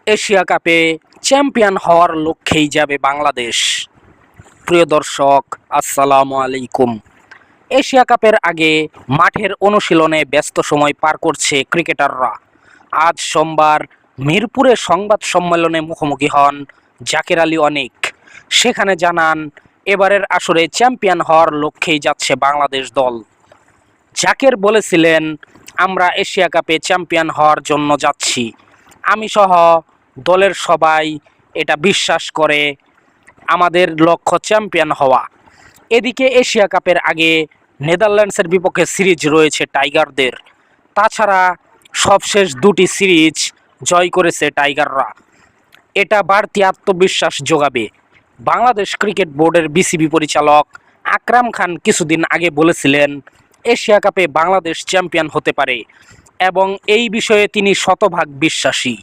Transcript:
Asia কাপে champion হওয়ার লক্ষ্যেই যাবে বাংলাদেশ। প্রিয় দর্শক, আসসালামু আলাইকুম। এশিয়া কাপের আগে মাঠের অনুশীলনে ব্যস্ত সময় পার করছে ক্রিকেটাররা। আজ সোমবার মিরপুরে সংবাদ সম্মেলনে মুখোমুখি হন জাকের আলী অনিক। সেখানে জানান, এবারের আসরে চ্যাম্পিয়ন হওয়ার লক্ষ্যেই যাচ্ছে বাংলাদেশ দল। জাকের বলেছিলেন, আমরা এশিয়া কাপে চ্যাম্পিয়ন হওয়ার জন্য যাচ্ছি। আমি সহ দলের সবাই এটা বিশ্বাস করে। আমাদের লক্ষ্য চ্যাম্পিয়ন হওয়া। এদিকে এশিয়া কাপের আগে নেদারল্যান্ডসের বিপক্ষে সিরিজ রয়েছে টাইগারদের। তাছাড়া সবশেষ দুটি সিরিজ জয় করেছে টাইগাররা। এটা বাড়তি আত্মবিশ্বাস যোগাবে। বাংলাদেশ ক্রিকেট বোর্ডের বিসিবি পরিচালক আকরাম খান কিছুদিন আগে বলেছিলেন, এশিয়া কাপে বাংলাদেশ চ্যাম্পিয়ন হতে পারে এবং এই বিষয়ে তিনি শতভাগ বিশ্বাসী।